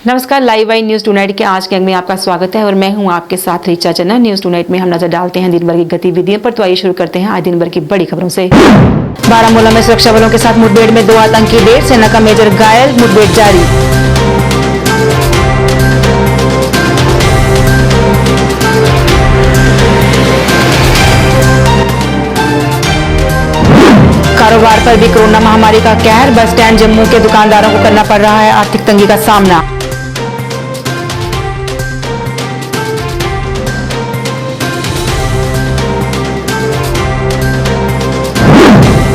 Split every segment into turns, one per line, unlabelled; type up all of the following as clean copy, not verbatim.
नमस्कार, लाइव आई news tonight के आज के अंक में आपका स्वागत है और मैं हूं आपके साथ रीचा चन्ना। न्यूज टुनाइट में हम नजर डालते हैं दिन भर की गतिविधियों पर। तो आइए शुरू करते हैं आज दिन भर की बड़ी खबरों से। बारामूला में सुरक्षा बलों के साथ मुठभेड़ में 2 आतंकी ढेर, सेना का मेजर घायल, मुठभेड़ जारी। कारोबार पर भी कोरोना महामारी का कहर, बस स्टैंड जम्मू के दुकानदारों को करना पड़ रहा है आर्थिक तंगी का सामना।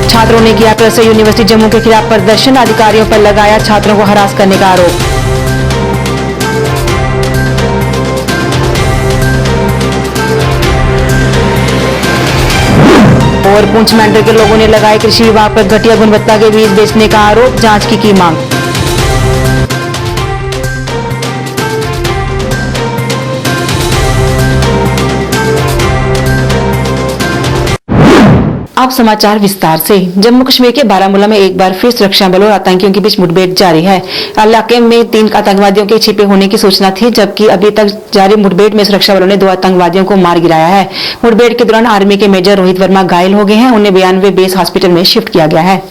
छात्रों ने किया प्रेस यूनिवर्सिटी जम्मू के खिलाफ प्रदर्शन, अधिकारियों पर लगाया छात्रों को हरास करने का आरोप। और पुंछ मंडल के लोगों ने लगाए कृषि विभाग पर घटिया गुणवत्ता के बीज बेचने का आरोप, जांच की मांग। अब समाचार विस्तार से। जम्मू कश्मीर के बारामूला में एक बार फिर सुरक्षा बलों और आतंकियों के बीच मुठभेड़ जारी है। इलाके में 3 आतंकवादियों के छिपे होने की सूचना थी, जबकि अभी तक जारी मुठभेड़ में सुरक्षा बलों ने 2 आतंकवादियों को मार गिराया है। मुठभेड़ के दौरान आर्मी के मेजर रोहित वर्मा घायल हो गए हैं। उन्हें 92 बेस हॉस्पिटल में शिफ्ट किया गया है।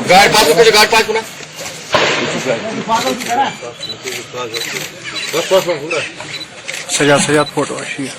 गार्ड पास पुनः सजा फोटो अच्छी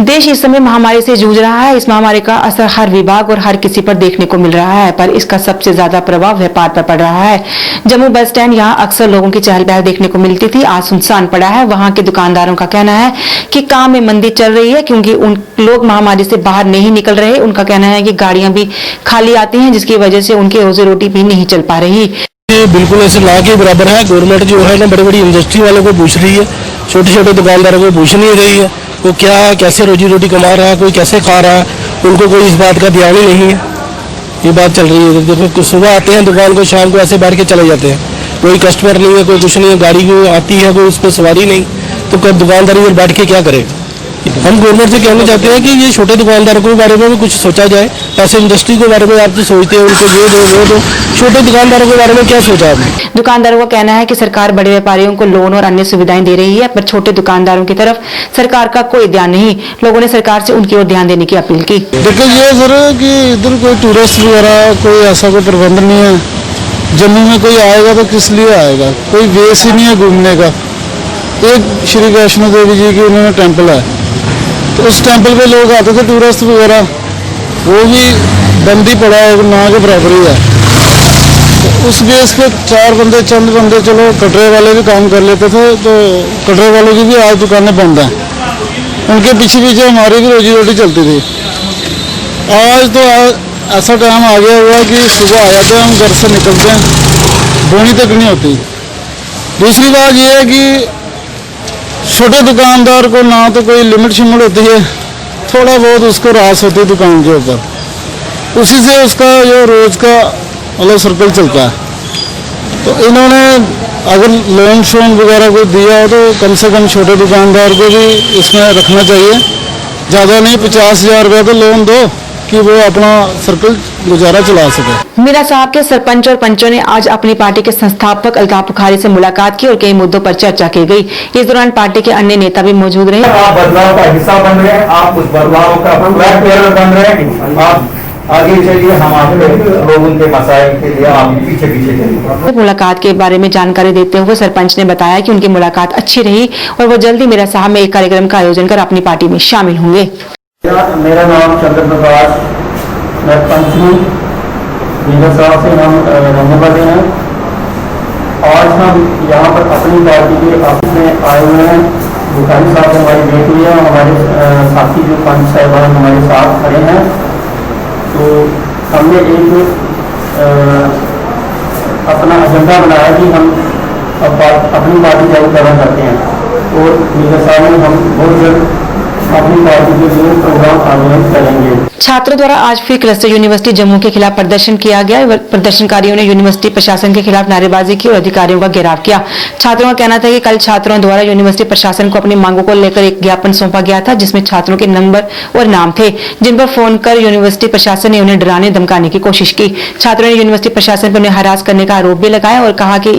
देश इस समय महामारी से जूझ रहा है। इस महामारी का असर हर विभाग और हर किसी पर देखने को मिल रहा है, पर इसका सबसे ज्यादा प्रभाव व्यापार पर पड़ रहा है। जम्मू बस स्टैंड, यहाँ अक्सर लोगों की चहल पहल देखने को मिलती थी, आज सुनसान पड़ा है। वहाँ के दुकानदारों का कहना है कि काम में मंदी चल रही है, क्योंकि उन लोग महामारी से बाहर नहीं निकल रहे। उनका कहना है कि गाड़ियां भी खाली आती हैं, जिसकी वजह से उनकी रोजी रोटी भी नहीं चल पा रही।
बिल्कुल ऐसे ना के बराबर है। गवर्नमेंट जो है ना बड़ी बड़ी इंडस्ट्री वालों को पूछ रही है, छोटे छोटे दुकानदारों को पूछ नहीं रही है। वो क्या कैसे रोजी रोटी कमा रहा है, कोई कैसे खा रहा है, उनको कोई इस बात का ध्यान ही नहीं है। ये बात चल रही है। देखो सुबह आते हैं दुकान को, शाम को ऐसे बैठ के चले जाते हैं। कोई कस्टमर नहीं है, कोई कुछ नहीं है, गाड़ी को आती है कोई उस पर सवारी नहीं, तो कब दुकानदारी पर बैठ के क्या करेगा। हम गवर्नमेंट से कहना चाहते हैं कि ये छोटे दुकानदारों के बारे में भी कुछ सोचा जाए। ऐसे इंडस्ट्री के बारे में आप तो सोचते हैं उनको ये दो वो दो, छोटे दुकानदारों के बारे में क्या सोचा आपने।
दुकानदारों का कहना है कि सरकार बड़े व्यापारियों को लोन और अन्य सुविधाएं दे रही है, पर छोटे दुकानदारों की तरफ सरकार का कोई ध्यान नहीं। लोगों ने सरकार से उनकी ओर ध्यान देने की अपील की।
देखो ये सर कि इधर कोई टूरिस्ट वगैरह कोई ऐसा कोई प्रबंध नहीं है। जम्मू में कोई आएगा तो किस लिए आएगा, कोई बेस ही नहीं है घूमने का। एक श्री वैष्णो देवी जी की उन्होंने टेम्पल है, तो उस टेम्पल पे लोग आते थे टूरिस्ट वगैरह, वो भी बंद ही पड़ा है, ना के बराबर ही है। तो उस बेस पे चंद बंदे चलो कटरे वाले भी काम कर लेते थे, तो कटरे वालों की भी आज दुकानें बंद हैं। उनके पीछे पीछे हमारी भी रोजी रोटी चलती थी। आज तो ऐसा टाइम आ गया हुआ कि सुबह आ जाते हैं, हम घर से निकलते हैं, बोनी तक नहीं होती। दूसरी बात यह है कि छोटे दुकानदार को ना तो कोई लिमिट शिमिट होती है, थोड़ा बहुत उसको रास होती है दुकान के ऊपर, उसी से उसका जो रोज का मतलब सर्कल चलता है। तो इन्होंने अगर लोन शोन वगैरह को दिया हो तो कम से कम छोटे दुकानदार को भी इसमें रखना चाहिए। ज़्यादा नहीं, 50,000 रुपया तो लोन दो कि वो अपना सर्कल गुजारा चला सके।
मीरा साहब के सरपंच और पंचों ने आज अपनी पार्टी के संस्थापक अल्ताफ बुखारी से मुलाकात की और कई मुद्दों पर चर्चा की गई। इस दौरान पार्टी के अन्य नेता भी मौजूद रहे।
आप बदलाव का हिस्सा बन रहे हैं, आप उस बदलाव का फ्लैग बेयरर बन रहे हैं। आप आगे चलिए, हम आगे लोगों के मसाइल के लिए आप पीछे पीछे चलिए।
मुलाकात के बारे में जानकारी देते हुए सरपंच ने बताया कि उनकी मुलाकात अच्छी रही और वो जल्दी मीरा साहब में एक कार्यक्रम का आयोजन कर अपनी पार्टी में शामिल होंगे।
मेरा नाम चंद्र प्रकाश, मैं पंचमी मीरा साहब से हम रहने वाले हैं। आज हम यहाँ पर अपनी पार्टी के ऑफिस में आए हुए हैं। बुखारी साहब हमारी भेंट हुई है, हमारे साथी जो पंच साहबान हमारे साथ खड़े हैं। तो हमने एक अपना एजेंडा बनाया कि हम अपनी पार्टी चालू करना चाहते हैं, और मीरा साहब ने हम बहुत जल्द अपनी पार्टी के लिए प्रोग्राम ऑर्गेनाइज करेंगे।
छात्रों द्वारा आज फिर क्लस्टर यूनिवर्सिटी जम्मू के खिलाफ प्रदर्शन किया गया। प्रदर्शनकारियों ने यूनिवर्सिटी प्रशासन के खिलाफ नारेबाजी की और अधिकारियों का घेराव किया। छात्रों का कहना था कि कल छात्रों द्वारा यूनिवर्सिटी प्रशासन को अपनी मांगों को लेकर एक ज्ञापन सौंपा गया था, जिसमें छात्रों के नंबर और नाम थे, जिन पर फोन कर यूनिवर्सिटी प्रशासन ने उन्हें डराने धमकाने की कोशिश की। छात्रों ने यूनिवर्सिटी प्रशासन पर उन्हें हरास करने का आरोप भी लगाया और कहा कि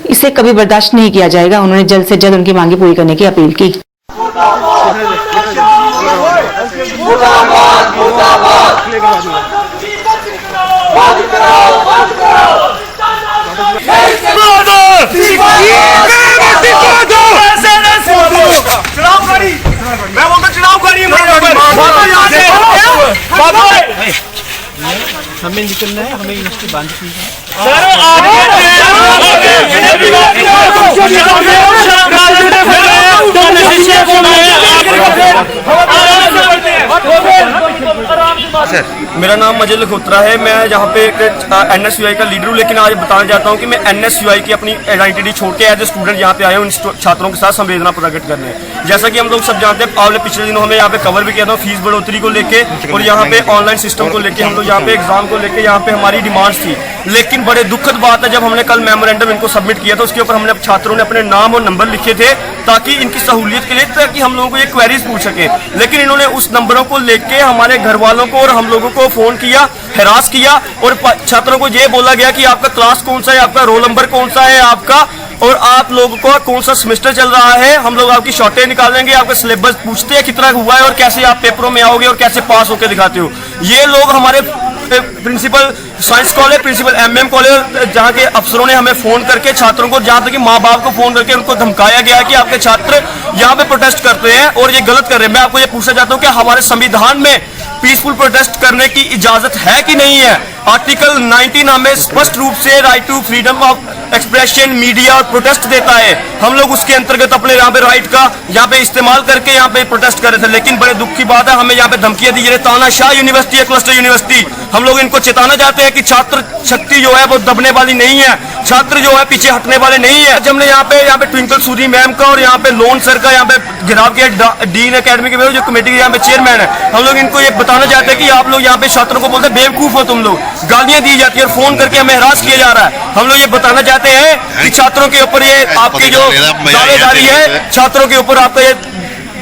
इसे कभी बर्दाश्त नहीं किया जाएगा। उन्होंने जल्द से जल्द उनकी मांगे पूरी करने की अपील की।
मैं बोलता चुनाव करिए
हमें निकलना है, हमें यूनिवर्सिटी बंद की है। मेरा नाम मजल लखोत्रा है। मैं यहाँ पे एक NSUI का लीडर हूँ, लेकिन आज बताना चाहता हूँ कि मैं NSUI की अपनी आइडेंटिटी छोड़ के एज ए स्टूडेंट यहाँ पे आया हूँ छात्रों के साथ संवेदना प्रकट करने। जैसा कि हम लोग सब जानते हैं, आपने पिछले दिनों हमें यहाँ पे कवर भी किया था फीस बढ़ोतरी को लेके और यहाँ पे ऑनलाइन सिस्टम को लेके, हम लोग यहाँ पे एग्जाम को लेके यहाँ पे हमारी डिमांड्स थी। लेकिन बड़े दुखद बात है, जब हमने कल मेमोरेंडम इनको सबमिट किया था, उसके ऊपर हमने छात्रों ने अपने नाम और नंबर लिखे थे ताकि इनकी सहूलियत के लिए, ताकि हम लोगों को ये क्वेरीज पूछ सके। लेकिन इन्होंने उस नंबरों को लेके हमारे घर वालों को और हम लोगों को फोन किया, हरास किया और छात्रों को ये बोला गया कि आपका क्लास कौन सा है, आपका रोल नंबर कौन सा है आपका, और आप लोगों को कौन सा सेमेस्टर चल रहा है, हम लोग आपकी शॉर्टेज निकालेंगे, आपका सिलेबस पूछते हैं कितना हुआ है और कैसे आप पेपरों में आओगे और कैसे पास होकर दिखाते हो। ये लोग हमारे principal science college, principal MM college, जहाँ के अफसरों ने हमें फोन करके छात्रों को, जहाँ तक कि माँ बाप को फोन करके उनको धमकाया गया कि आपके छात्र यहाँ पे प्रोटेस्ट करते हैं और ये गलत कर रहे हैं। मैं आपको ये पूछना चाहता हूँ कि हमारे संविधान में पीसफुल प्रोटेस्ट करने की इजाजत है कि नहीं है? आर्टिकल 19 हमें स्पष्ट रूप से right to freedom of expression, media और प्रोटेस्ट देता है। हम लोग उसके अंतर्गत अपने यहाँ पे राइट का यहाँ पे इस्तेमाल करके यहाँ पे प्रोटेस्ट कर रहे थे। लेकिन बड़े दुख की बात है, हमें यहाँ पे धमकियां दी जा रही है। तानाशाह यूनिवर्सिटी है, क्लस्टर यूनिवर्सिटी, हम लोग इनको चेताना चाहते हैं कि छात्र शक्ति जो है वो दबने वाली नहीं है, छात्र जो है पीछे हटने वाले नहीं है। हमने यहाँ पे ट्विंकल सूरी मैम का और यहाँ पे लोन सर का यहाँ पे गिराव किया, डीन अकेडमी के जो कमेटी के यहाँ पे चेयरमैन है। हम लोग इनको ये बताना चाहते हैं कि आप लोग यहाँ पे छात्रों को बोलते हैं बेवकूफ हो तुम लोग, गालियां दी जाती है और फोन करके हमें हरास किया जा रहा है। हम लोग ये बताना चाहते हैं कि छात्रों के ऊपर ये आपकी जो दावेदारी है, छात्रों के ऊपर आपका ये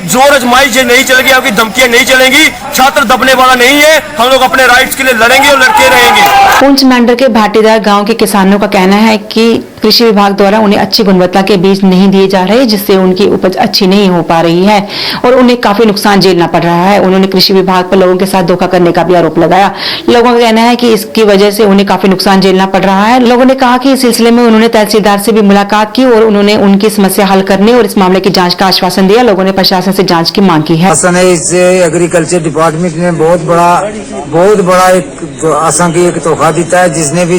जोर आजमाइश नहीं चलेगी, आपकी धमकियां नहीं चलेंगी, छात्र दबने वाला नहीं है। हम लोग अपने राइट्स के लिए लड़ेंगे और लड़ते रहेंगे।
पुंछ मंडल के भाटीदार गांव के किसानों का कहना है कि कृषि विभाग द्वारा उन्हें अच्छी गुणवत्ता के बीज नहीं दिए जा रहे, जिससे उनकी उपज अच्छी नहीं हो पा रही है और उन्हें काफी नुकसान झेलना पड़ रहा है। उन्होंने कृषि विभाग पर लोगों के साथ धोखा करने का भी आरोप लगाया। लोगों का कहना है कि इसकी वजह से उन्हें काफी नुकसान झेलना पड़ रहा है। लोगों ने कहा कि इस सिलसिले में उन्होंने तहसीलदार से भी मुलाकात की और उन्होंने उनकी समस्या हल करने और इस मामले की जांच का आश्वासन दिया। लोगों ने प्रशासन से जांच की मांग की है।
इससे एग्रीकल्चर डिपार्टमेंट ने बहुत बड़ा एक आसान की एक धोखा दिता है, जिसने भी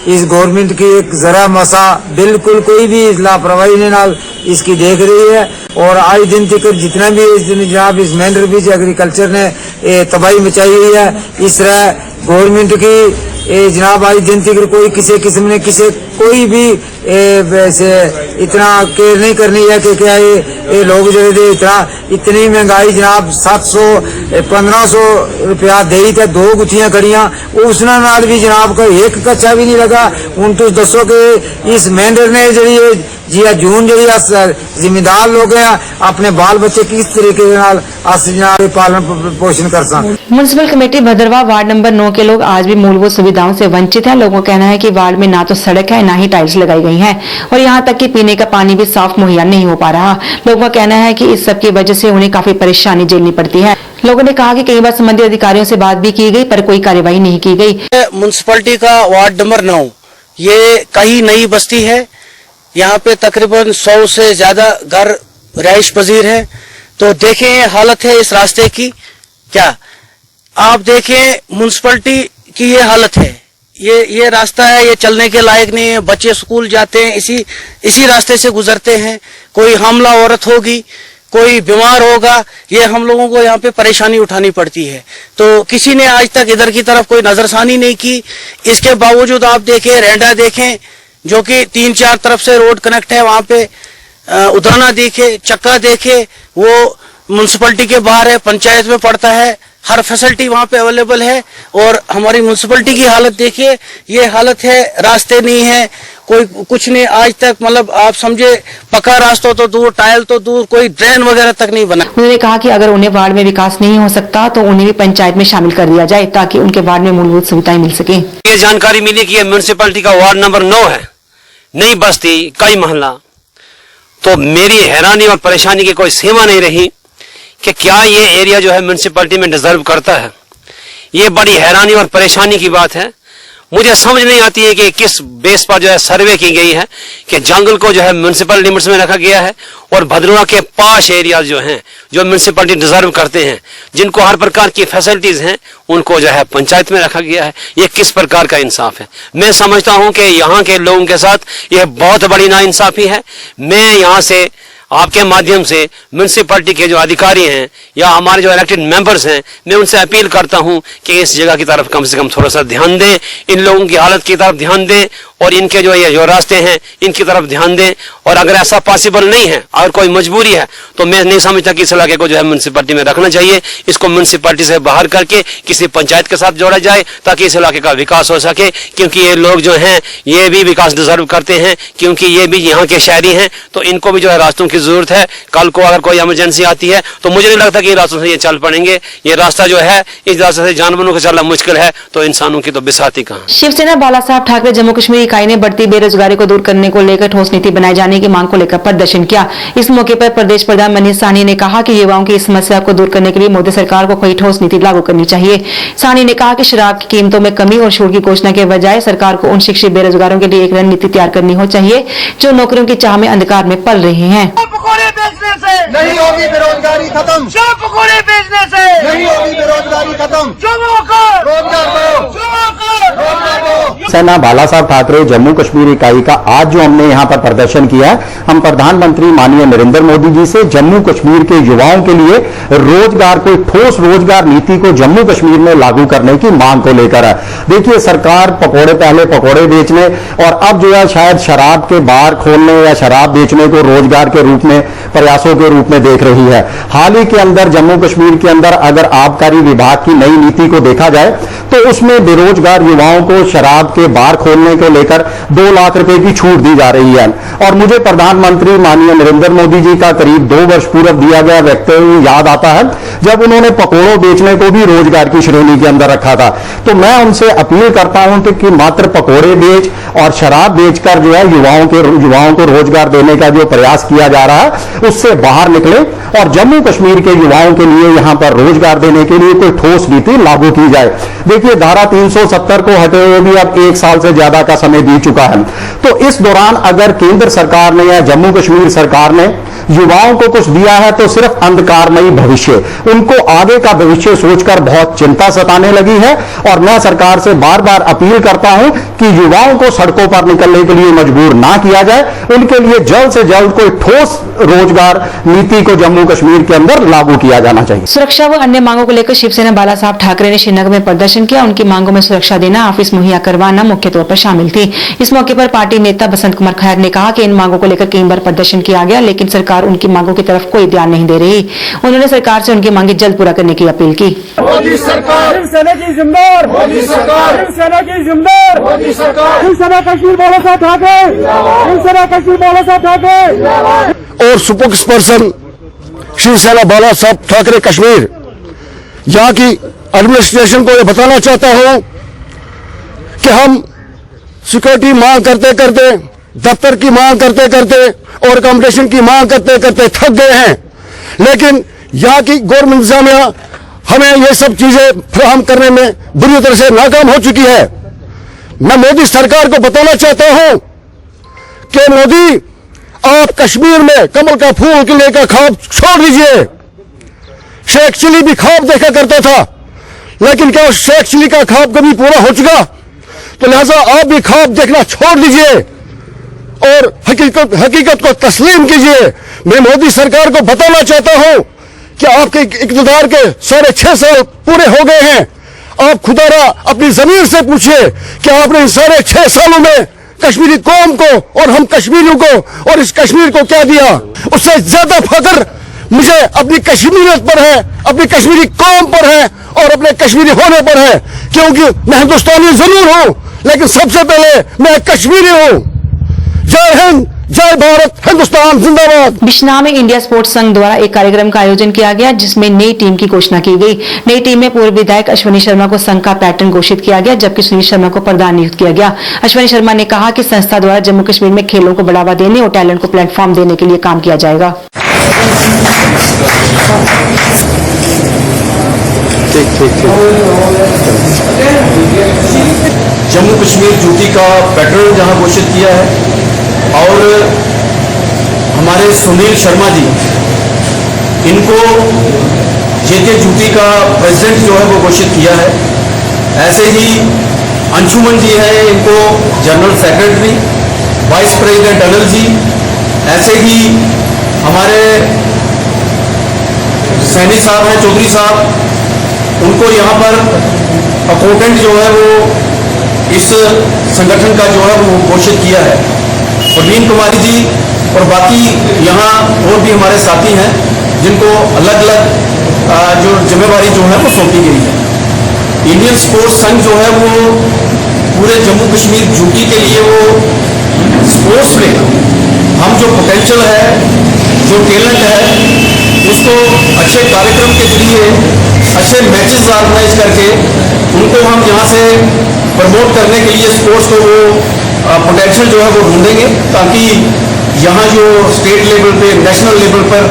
इस गवर्नमेंट की एक जरा मसा बिल्कुल कोई भी लापरवाही ने नाल इसकी देख रही है। और आज दिन तक जितना भी इस दिन जनाब इस मैंडर बीच एग्रीकल्चर ने तबाही मचाई हुई है, इस तरह गवर्नमेंट की जनाब आज दिन तक कोई किसी किस्म ने कोई भी वैसे इतना केयर नहीं करनी है कि क्या ये लोग जो इतनी महंगाई जनाब 700-1500 रुपया दे थे, 2 गुत्थियां खड़ियां उसना नाल भी जनाब का एक कच्चा भी नहीं लगा। उन तो दसो कि इस मैंडर ने जी जून जी जिम्मेदार लोग हैं अपने बाल बच्चे किस तरीके जनाब पालन पोषण कर सकते।
Municipal committee Bhaderwah ward number 9 के लोग आज भी मूलभूत सुविधाओं से वंचित हैं। लोगों का कहना है कि वार्ड में ना तो सड़क है, ना ही टाइल्स लगाई गई हैं और यहाँ तक कि पीने का पानी भी साफ मुहैया नहीं हो पा रहा। लोगों का कहना है कि इस सब की वजह से उन्हें काफी परेशानी झेलनी पड़ती है। लोगों ने कहा कि कई बार संबंधित अधिकारियों से बात भी की गई पर कोई कार्यवाही नहीं की गई।
म्युनिसिपैलिटी का वार्ड नंबर 9 ये कहीं नई बस्ती है। यहाँ पे तकरीबन 100 से ज्यादा घर रहाइश पजीर है। तो देखें हालत है इस रास्ते की, क्या आप देखें म्युनिसिपैलिटी की ये हालत है। ये रास्ता है, ये चलने के लायक नहीं है। बच्चे स्कूल जाते हैं इसी रास्ते से गुजरते हैं। कोई हमला औरत होगी, कोई बीमार होगा, ये हम लोगों को यहाँ पे परेशानी उठानी पड़ती है। तो किसी ने आज तक इधर की तरफ कोई नजरसानी नहीं की। इसके बावजूद आप देखें रेंडा देखें जो कि 3-4 तरफ से रोड कनेक्ट है, वहां पे उधराना देखे, चक्का देखे, वो म्युनिसिपैलिटी के बाहर है, पंचायत में पड़ता है, हर फैसिलिटी वहाँ पे अवेलेबल है। और हमारी म्युनिसिपैलिटी की हालत देखिए, ये हालत है, रास्ते नहीं है, कोई कुछ नहीं आज तक, मतलब आप समझे पक्का रास्ता तो दूर, टाइल तो दूर, कोई ड्रेन वगैरह तक नहीं बना।
उन्होंने कहा कि अगर उन्हें वार्ड में विकास नहीं हो सकता तो उन्हें भी पंचायत में शामिल कर दिया जाए ताकि उनके वार्ड में मूलभूत सुविधाएं मिल सके।
ये जानकारी मिली कि ये म्युनिसिपैलिटी का वार्ड नंबर 9 है, नई बस्ती कई मोहल्ला। तो मेरी हैरानी और परेशानी की कोई सीमा नहीं रही कि क्या ये एरिया जो है म्युनिसिपैलिटी में डिजर्व करता है। ये बड़ी हैरानी और परेशानी की बात है। मुझे समझ नहीं आती है कि किस बेस पर जो है सर्वे की गई है कि जंगल को जो है म्युनिसिपल लिमिट्स में रखा गया है और भद्रवा के पास एरिया जो हैं, जो म्युनिसिपैलिटी डिजर्व करते हैं, जिनको हर प्रकार की फैसिलिटीज हैं, उनको जो है पंचायत में रखा गया है। ये किस प्रकार का इंसाफ है। मैं समझता हूं कि यहाँ के लोगों के साथ यह बहुत बड़ी नाइंसाफी है। मैं यहाँ से आपके माध्यम से म्युनिसिपैलिटी के जो अधिकारी हैं या हमारे जो इलेक्टेड मेंबर्स हैं, मैं उनसे अपील करता हूं कि इस जगह की तरफ कम से कम थोड़ा सा ध्यान दें, इन लोगों की हालत की तरफ ध्यान दें और इनके जो रास्ते हैं इनकी तरफ ध्यान दें। और अगर ऐसा पॉसिबल नहीं है और कोई मजबूरी है तो मैं नहीं समझता कि इस इलाके को जो है म्युनिसिपैलिटी में रखना चाहिए। इसको म्युनिसिपैलिटी से बाहर करके किसी पंचायत के साथ जोड़ा जाए ताकि इस इलाके का विकास हो सके, क्योंकि ये लोग जो हैं ये भी विकास डिजर्व करते हैं, क्योंकि ये भी यहाँ के शहरी हैं। तो इनको भी जो है रास्तों की जरूरत है। कल को अगर कोई इमरजेंसी आती है तो मुझे नहीं लगता कि रास्तों से ये चल पड़ेंगे। ये रास्ता जो है, इस रास्ते से जानवरों को चलना मुश्किल है तो इंसानों की तो बिसाती कहाँ।
शिवसेना बाला साहब ठाकरे जम्मू कश्मीर इकाई ने बढ़ती बेरोजगारी को दूर करने को लेकर ठोस नीति बनाए जाने की मांग को लेकर प्रदर्शन किया। इस मौके पर प्रदेश प्रधान मनीष साहनी ने कहा कि युवाओं की इस समस्या को दूर करने के लिए मोदी सरकार को कोई ठोस नीति लागू करनी चाहिए। साहनी ने कहा कि शराब की कीमतों में कमी और छूट की घोषणा के बजाय सरकार को उन शिक्षित बेरोजगारों के लिए एक रणनीति तैयार करनी हो चाहिए जो नौकरियों की चाह में अंधकार में पल रहे हैं।
पकौड़े बेचने से नहीं होगी बेरोजगारी खत्म। शराब पकौड़े बेचने से नहीं होगी बेरोजगारी खत्म। युवाओं को रोजगार दो, युवाओं को रोजगार दो।
सेना बाला साहब ठाकरे जम्मू कश्मीर इकाई का आज जो हमने यहाँ पर प्रदर्शन किया है, हम प्रधानमंत्री माननीय नरेंद्र मोदी जी से जम्मू कश्मीर के युवाओं के लिए रोजगार, कोई ठोस रोजगार नीति को जम्मू कश्मीर में लागू करने की मांग को लेकर है। देखिए, सरकार पहले पकौड़े बेचने और अब जो है शायद शराब के बार खोलने या शराब बेचने को रोजगार के रूप में, प्रयासों के रूप में देख रही है। हाल ही के अंदर जम्मू कश्मीर के अंदर अगर आबकारी विभाग की नई नीति को देखा जाए तो उसमें बेरोजगार युवाओं को शराब के बार खोलने को लेकर 2 लाख रुपए की छूट दी जा रही है। और मुझे प्रधानमंत्री माननीय नरेंद्र मोदी जी का करीब 2 वर्ष पूर्व दिया गया वक्तव्य याद आता है जब उन्होंने पकौड़ों बेचने को भी रोजगार की श्रेणी के अंदर रखा था। तो मैं उनसे अपील करता हूं कि मात्र पकौड़े बेच और शराब बेचकर जो है युवाओं को रोजगार देने का जो प्रयास किया जा रहा है उससे बाहर निकले और जम्मू कश्मीर के युवाओं के लिए यहां पर रोजगार देने के लिए कोई ठोस नीति लागू की जाए। देखिए, धारा 370 को हटे हुए भी अब 1 साल से ज्यादा का समय बीत चुका है। तो इस दौरान अगर केंद्र सरकार ने या जम्मू कश्मीर सरकार ने युवाओं को कुछ दिया है तो सिर्फ अंधकारमयी भविष्य, उनको आगे का भविष्य सोचकर बहुत चिंता सताने लगी है। और मैं सरकार से बार बार अपील करता हूं कि युवाओं को सड़कों पर निकलने के लिए मजबूर ना किया जाए, उनके लिए जल्द से जल्द कोई ठोस रोजगार नीति को जम्मू कश्मीर के अंदर लागू किया जाना चाहिए।
सुरक्षा व अन्य मांगों को लेकर शिवसेना बाला साहब ठाकरे ने श्रीनगर में प्रदर्शन किया। उनकी मांगों में सुरक्षा देना, ऑफिस मुहैया करवाना मुख्य तौर पर शामिल थी। इस मौके पर पार्टी नेता बसंत कुमार खैर ने कहा कि इन मांगों को लेकर कई बार प्रदर्शन किया गया लेकिन सरकार उनकी मांगों की तरफ कोई ध्यान नहीं दे रही। उन्होंने सरकार से उनकी मांगे जल्द पूरा करने की अपील की।
मोदी सरकार, शिवसेना की जिम्मेदार, मोदी सरकार, शिवसेना की जिम्मेदार, मोदी सरकार, शिवसेना कश्मीर बाला साहब ठाकरे, शिवसेना कश्मीर बाला साहब ठाकरे
और स्पोक्स पर्सन शिवसेना बाला साहब ठाकरे कश्मीर, यहाँ की एडमिनिस्ट्रेशन को यह बताना चाहता हूं कि हम सिक्योरिटी मांग करते करते, दफ्तर की मांग करते करते और अकोमोडेशन की मांग करते करते थक गए हैं, लेकिन यहाँ की गवर्नमेंट इंतजामिया हमें ये सब चीजें फराहम करने में बुरी तरह से नाकाम हो चुकी है। मैं मोदी सरकार को बताना चाहता हूं कि मोदी, आप कश्मीर में कमल का फूल खिलने का ख्वाब छोड़ दीजिए। शेख चिली भी ख्वाब देखा करता था, लेकिन क्या शेख चिली का ख्वाब कभी पूरा हो चुका? तो लिहाजा आप भी ख्वाब देखना छोड़ दीजिए और हकीकत को तस्लीम कीजिए। मैं मोदी सरकार को बताना चाहता हूं कि आपके इक़्तिदार के 6.5 साल पूरे हो गए हैं। आप खुदारा अपनी जमीन से पूछिए कि आपने इन 6.5 सालों में कश्मीरी कौम को और हम कश्मीरियों को और इस कश्मीर को क्या दिया। उससे ज्यादा फख्र
मुझे अपनी कश्मीरियत पर है, अपनी कश्मीरी कौम पर है और अपने कश्मीरी होने पर है, क्योंकि मैं हिंदुस्तानी जरूर हूं लेकिन सबसे पहले मैं कश्मीरी हूं। जय हिंद, जय भारत, हिंदुस्तान जिंदाबाद।
बिश्नाह में इंडिया स्पोर्ट्स संघ द्वारा एक कार्यक्रम का आयोजन किया गया जिसमें नई टीम की घोषणा की गई। नई टीम में पूर्व विधायक अश्विनी शर्मा को संघ का पैटर्न घोषित किया गया, जबकि सुनील शर्मा को प्रधान नियुक्त किया गया। अश्विनी शर्मा ने कहा कि संस्था द्वारा जम्मू कश्मीर में खेलों को बढ़ावा देने और टैलेंट को प्लेटफॉर्म देने के लिए काम किया जाएगा।
जम्मू कश्मीर जूती का पैटर्न जहां घोषित किया है और हमारे सुनील शर्मा जी इनको जेके जूती का प्रेसिडेंट जो है वो घोषित किया है। ऐसे ही अंशुमन जी है, इनको general secretary, vice president Anil ji, ऐसे ही हमारे सैनी साहब हैं, चौधरी साहब, उनको यहाँ पर अकाउंटेंट जो है वो इस संगठन का जो है वो घोषित किया है। प्रवीण कुमारी जी और बाकी यहाँ और भी हमारे साथी हैं जिनको अलग अलग जो जिम्मेवारी जो है वो सौंपी गई है। इंडियन स्पोर्ट्स संघ जो है वो पूरे जम्मू कश्मीर जूटी के लिए वो स्पोर्ट्स में हम जो पोटेंशियल है, जो टैलेंट है, उसको अच्छे कार्यक्रम के जरिए अच्छे मैचेस ऑर्गेनाइज करके उनको हम यहाँ से प्रमोट करने के लिए स्पोर्ट्स को वो पोटेंशियल जो है वो ढूंढेंगे, ताकि यहाँ जो स्टेट लेवल पे, नेशनल लेवल पर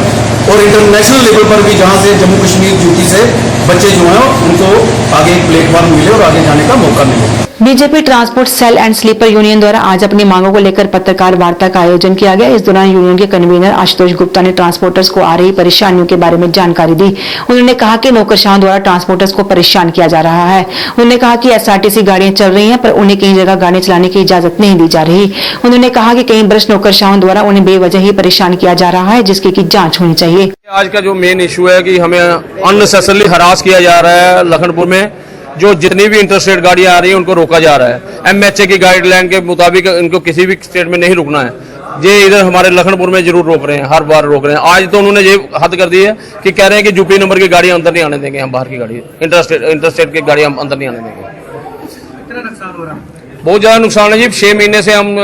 और इंटरनेशनल लेवल पर भी जहाँ से जम्मू कश्मीर जूती से बच्चे जो हैं उनको आगे एक प्लेटफॉर्म मिले और आगे जाने का मौका मिले।
BJP transport cell and sleeper union द्वारा आज अपनी मांगों को लेकर पत्रकार वार्ता का आयोजन किया गया। इस दौरान यूनियन के कन्वीनर आशुतोष गुप्ता ने ट्रांसपोर्टर्स को आ रही परेशानियों के बारे में जानकारी दी। उन्होंने कहा कि नौकरशाहों द्वारा ट्रांसपोर्टर्स को परेशान किया जा रहा है। उन्होंने कहा कि एसआरटीसी गाड़ियां चल रही हैं, पर उन्हें कई जगह गाड़ियां चलाने की इजाजत नहीं दी जा रही। उन्होंने कहा कि कई भ्रष्ट नौकरशाहों द्वारा उन्हें बेवजह ही परेशान किया जा रहा है, जिसकी की जांच होनी चाहिए।
आज का जो मेन इशू है कि हमें अननेसेसरली हरास किया जा रहा है। लखनपुर में जो जितनी भी इंटरस्टेट गाड़ियां आ रही हैं उनको रोका जा रहा है। एमएचए की गाइडलाइन के मुताबिक इनको किसी भी स्टेट में नहीं रुकना है। ये इधर हमारे लखनपुर में जरूर रोक रहे हैं, हर बार रोक रहे हैं। आज तो उन्होंने ये हद कर दी है कि कह रहे हैं कि यूपी नंबर की गाड़ियां अंदर नहीं आने देंगे, हम बाहर की गाड़ी इंटरस्टेट की गाड़ियां अंदर नहीं आने देंगे। कितना नुकसान हो रहा है? बहुत ज्यादा नुकसान है जी। 6 महीने से हम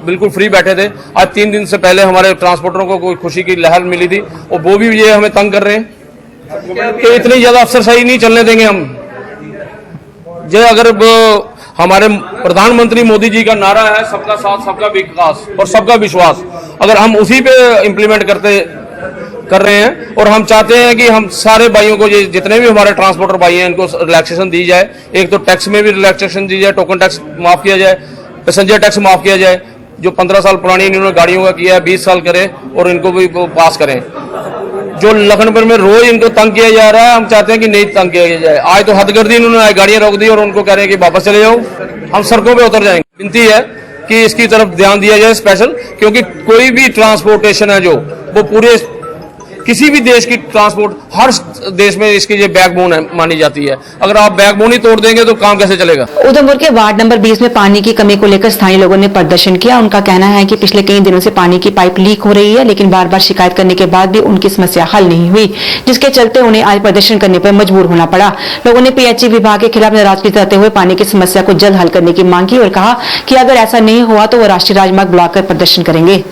बिल्कुल फ्री बैठे थे। आज 3 दिन से पहले हमारे ट्रांसपोर्टरों को कोई खुशी की लहर मिली थी और वो भी ये हमें तंग कर रहे हैं कि इतनी ज्यादा अफसरशाही नहीं चलने देंगे हम। जो अगर हमारे प्रधानमंत्री मोदी जी का नारा है सबका साथ, सबका विकास और सबका विश्वास, अगर हम उसी पे इम्प्लीमेंट कर रहे हैं और हम चाहते हैं कि हम सारे भाइयों को, जितने भी हमारे ट्रांसपोर्टर भाई हैं, इनको रिलैक्सेशन दी जाए। एक तो टैक्स में भी रिलैक्सेशन दी जाए, टोकन टैक्स माफ किया जाए, पैसेंजर टैक्स माफ किया जाए। जो 15 साल पुरानी इन्होंने गाड़ियों का किया है 20 साल करें और इनको भी पास करें। जो लखनपुर में रोज इनको तंग किया जा रहा है, हम चाहते हैं कि नहीं तंग किया जाए। आज तो हद कर दी इन्होंने, गाड़ियां रोक दी और उनको कह रहे हैं कि वापस चले जाओ, हम सड़कों पे उतर जाएंगे। विनती है कि इसकी तरफ ध्यान दिया जाए स्पेशल, क्योंकि कोई भी ट्रांसपोर्टेशन है जो वो पूरे किसी भी देश की ट्रांसपोर्ट, हर देश में इसकी ये बैकबोन मानी जाती है। अगर आप बैकबोन ही तोड़ देंगे तो काम कैसे चलेगा।
उधमपुर के वार्ड नंबर 20 में पानी की कमी को लेकर स्थानीय लोगों ने प्रदर्शन किया। उनका कहना है कि पिछले कई दिनों से पानी की पाइप लीक हो रही है, लेकिन बार बार शिकायत करने के बाद भी उनकी समस्या हल नहीं हुई, जिसके चलते उन्हें आज प्रदर्शन करने पर मजबूर होना पड़ा। लोगों ने पीएचई विभाग के खिलाफ नाराजगी जताते हुए पानी की समस्या को जल्द हल करने की मांग की और कहा कि अगर ऐसा नहीं हुआ तो वो राष्ट्रीय राजमार्ग ब्लॉक कर प्रदर्शन करेंगे।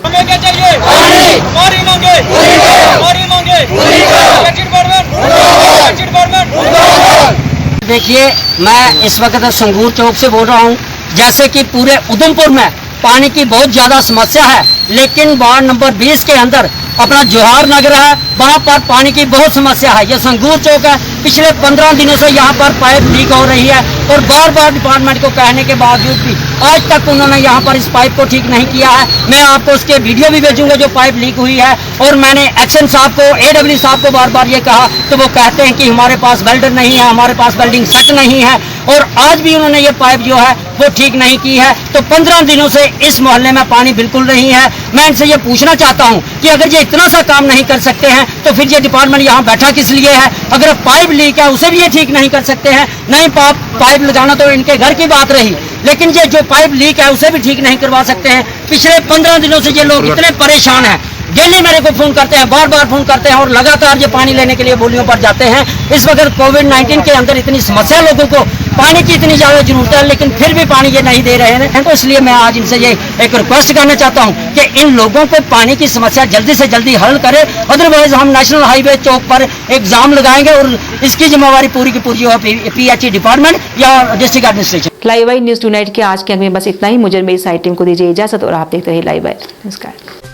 देखिए, मैं इस वक्त संगूर चौक से बोल रहा हूँ। जैसे कि पूरे उधमपुर में पानी की बहुत ज्यादा समस्या है, लेकिन वार्ड नंबर 20 के अंदर अपना जवाहर नगर है, वहाँ पर पानी की बहुत समस्या है। यह संगूर चौक है, पिछले 15 दिनों से यहाँ पर पाइप लीक हो रही है और बार बार डिपार्टमेंट को कहने के बावजूद भी आज तक उन्होंने यहाँ पर इस पाइप को ठीक नहीं किया है। मैं आपको उसके वीडियो भी भेजूंगा जो पाइप लीक हुई है। और मैंने एक्शन साहब को, AW साहब को बार बार ये कहा तो वो कहते हैं कि हमारे पास वेल्डर नहीं है, हमारे पास वेल्डिंग सेट नहीं है, और आज भी उन्होंने ये पाइप जो है वो ठीक नहीं की है। तो 15 दिनों से इस मोहल्ले में पानी बिल्कुल नहीं है। मैं इनसे ये पूछना चाहता हूँ कि अगर ये इतना सा काम नहीं कर सकते हैं तो फिर ये डिपार्टमेंट यहाँ बैठा किस लिए है। अगर पाइप लीक है उसे भी ये ठीक नहीं कर सकते हैं। नहीं, पाइप लगाना तो इनके घर की बात रही, लेकिन ये जो पाइप लीक है उसे भी ठीक नहीं करवा सकते हैं। पिछले 15 दिनों से ये लोग इतने परेशान हैं। डेली मेरे को फोन करते हैं, बार बार फोन करते हैं और लगातार ये पानी लेने के लिए बोलियों पर जाते हैं। इस वक्त कोविड-19 के अंदर इतनी समस्या, लोगों को पानी की इतनी ज्यादा जरूरत है, लेकिन फिर भी पानी ये नहीं दे रहे हैं। तो इसलिए मैं आज इनसे ये एक रिक्वेस्ट करना चाहता हूँ कि इन लोगों को पानी की समस्या जल्दी से जल्दी हल करे, अदरवाइज हम नेशनल हाईवे चौक पर एक जाम लगाएंगे और इसकी जिम्मेवारी पूरी की पूरी हो PHE डिपार्टमेंट या district administration.
Live news tonight के आज के अंक में बस इतना ही। मुझे मेरी साइट टीम को दीजिए इजाजत और आप देखते रहिए लाइव। नमस्कार।